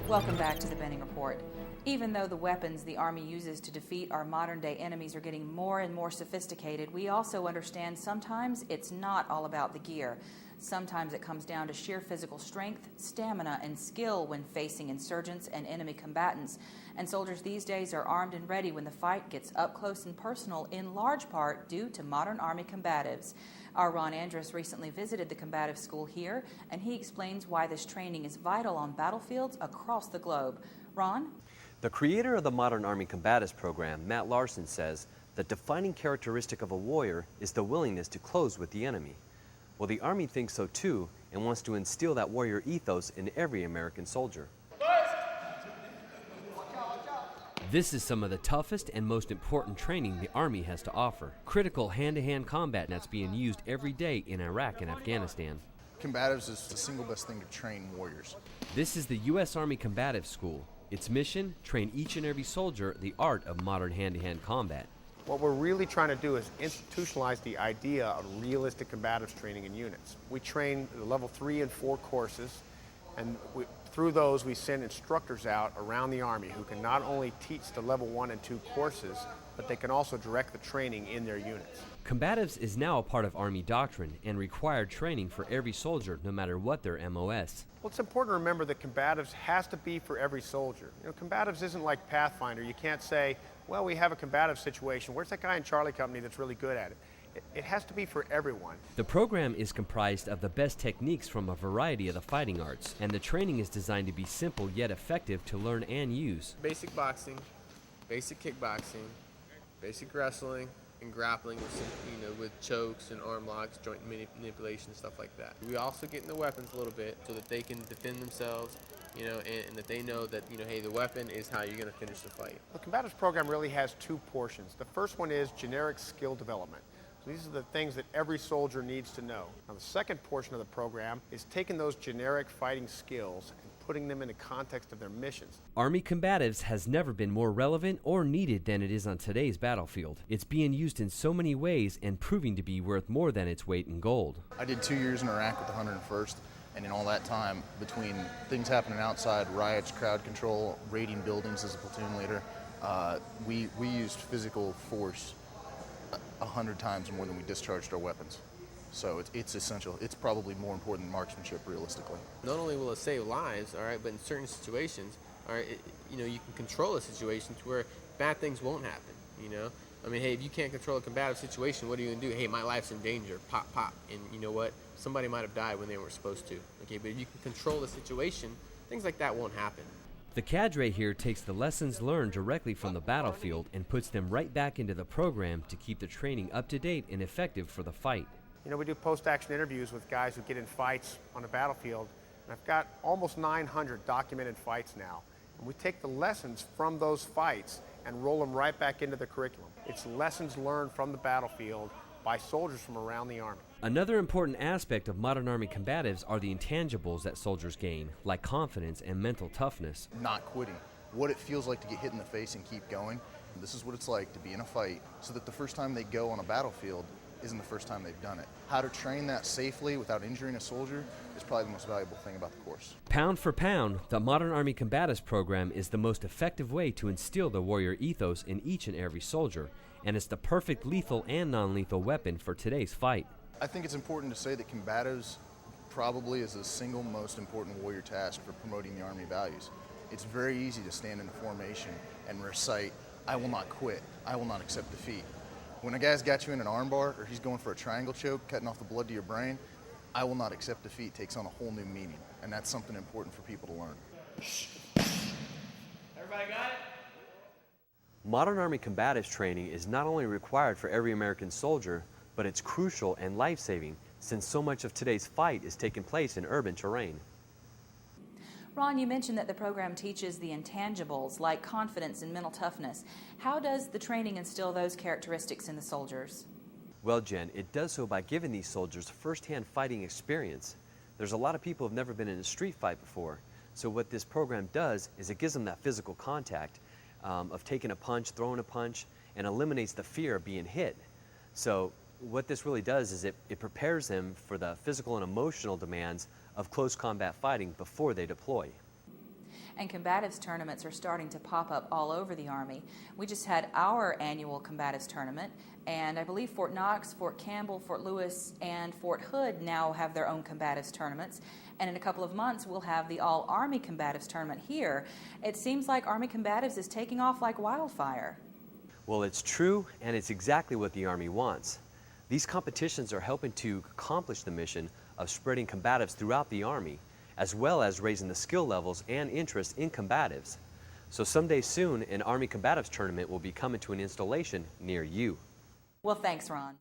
Welcome back to the Benning Report. Even though the weapons the Army uses to defeat our modern-day enemies are getting more and more sophisticated, we also understand sometimes it's not all about the gear. Sometimes it comes down to sheer physical strength, stamina, and skill when facing insurgents and enemy combatants. And soldiers these days are armed and ready when the fight gets up close and personal, in large part due to modern Army combatives. Our Ron Andrus recently visited the combative school here, and he explains why this training is vital on battlefields across the globe. Ron? The creator of the Modern Army Combatives program, Matt Larson, says the defining characteristic of a warrior is the willingness to close with the enemy. Well, the Army thinks so too and wants to instill that warrior ethos in every American soldier. This is some of the toughest and most important training the Army has to offer. Critical hand-to-hand combat that's being used every day in Iraq and Afghanistan. Combatives is the single best thing to train warriors. This is the U.S. Army Combative School. Its mission, train each and every soldier the art of modern hand-to-hand combat. What we're really trying to do is institutionalize the idea of realistic combatives training in units. We train the level 3 and 4 courses, and through those we send instructors out around the Army who can not only teach the level 1 and 2 courses, but they can also direct the training in their units. Combatives is now a part of Army doctrine and required training for every soldier, no matter what their MOS. Well, it's important to remember that combatives has to be for every soldier. You know, combatives isn't like Pathfinder. You can't say, well, we have a combative situation. Where's that guy in Charlie Company that's really good at it? It has to be for everyone. The program is comprised of the best techniques from a variety of the fighting arts, and the training is designed to be simple yet effective to learn and use. Basic boxing, basic kickboxing, basic wrestling, and grappling with chokes and arm locks, joint manipulation, stuff like that. We also get in the weapons a little bit so that they can defend themselves, and that they know that, hey, the weapon is how you're going to finish the fight. The combatives program really has 2 portions. The first one is generic skill development. So these are the things that every soldier needs to know. Now, the second portion of the program is taking those generic fighting skills and putting them in the context of their missions. Army Combatives has never been more relevant or needed than it is on today's battlefield. It's being used in so many ways and proving to be worth more than its weight in gold. I did 2 years in Iraq with the 101st, and in all that time, between things happening outside, riots, crowd control, raiding buildings as a platoon leader, we used physical force 100 times more than we discharged our weapons. So it's essential. It's probably more important than marksmanship, realistically. Not only will it save lives, all right, but in certain situations, all right, you can control a situation to where bad things won't happen. I mean, hey, if you can't control a combative situation, what are you gonna do? Hey, my life's in danger. Pop, pop, and you know what? Somebody might have died when they weren't supposed to. Okay, but if you can control the situation, things like that won't happen. The cadre here takes the lessons learned directly from the battlefield and puts them right back into the program to keep the training up to date and effective for the fight. We do post-action interviews with guys who get in fights on the battlefield, and I've got almost 900 documented fights now. And we take the lessons from those fights and roll them right back into the curriculum. It's lessons learned from the battlefield by soldiers from around the Army. Another important aspect of modern Army combatives are the intangibles that soldiers gain, like confidence and mental toughness. Not quitting. What it feels like to get hit in the face and keep going. This is what it's like to be in a fight, so that the first time they go on a battlefield isn't the first time they've done it. How to train that safely without injuring a soldier is probably the most valuable thing about the course. Pound for pound, the Modern Army Combatives program is the most effective way to instill the warrior ethos in each and every soldier, and it's the perfect lethal and non-lethal weapon for today's fight. I think it's important to say that combatives probably is the single most important warrior task for promoting the Army values. It's very easy to stand in a formation and recite, "I will not quit, I will not accept defeat." When a guy's got you in an armbar or he's going for a triangle choke, cutting off the blood to your brain, "I will not accept defeat" takes on a whole new meaning, and that's something important for people to learn. Everybody got it? Modern Army Combatives training is not only required for every American soldier, but it's crucial and life-saving since so much of today's fight is taking place in urban terrain. Ron, you mentioned that the program teaches the intangibles like confidence and mental toughness. How does the training instill those characteristics in the soldiers? Well, Jen, it does so by giving these soldiers first-hand fighting experience. There's a lot of people who have never been in a street fight before, so what this program does is it gives them that physical contact of taking a punch, throwing a punch, and eliminates the fear of being hit. So what this really does is it prepares them for the physical and emotional demands of close combat fighting before they deploy. and Combatives tournaments are starting to pop up all over the Army. We just had our annual Combatives tournament, and I believe Fort Knox, Fort Campbell, Fort Lewis, and Fort Hood now have their own Combatives tournaments. And in a couple of months, we'll have the All-Army Combatives tournament here. It seems like Army Combatives is taking off like wildfire. Well, it's true, and it's exactly what the Army wants. These competitions are helping to accomplish the mission of spreading combatives throughout the Army, as well as raising the skill levels and interest in combatives. So someday soon, an Army Combatives tournament will be coming to an installation near you. Well, thanks, Ron.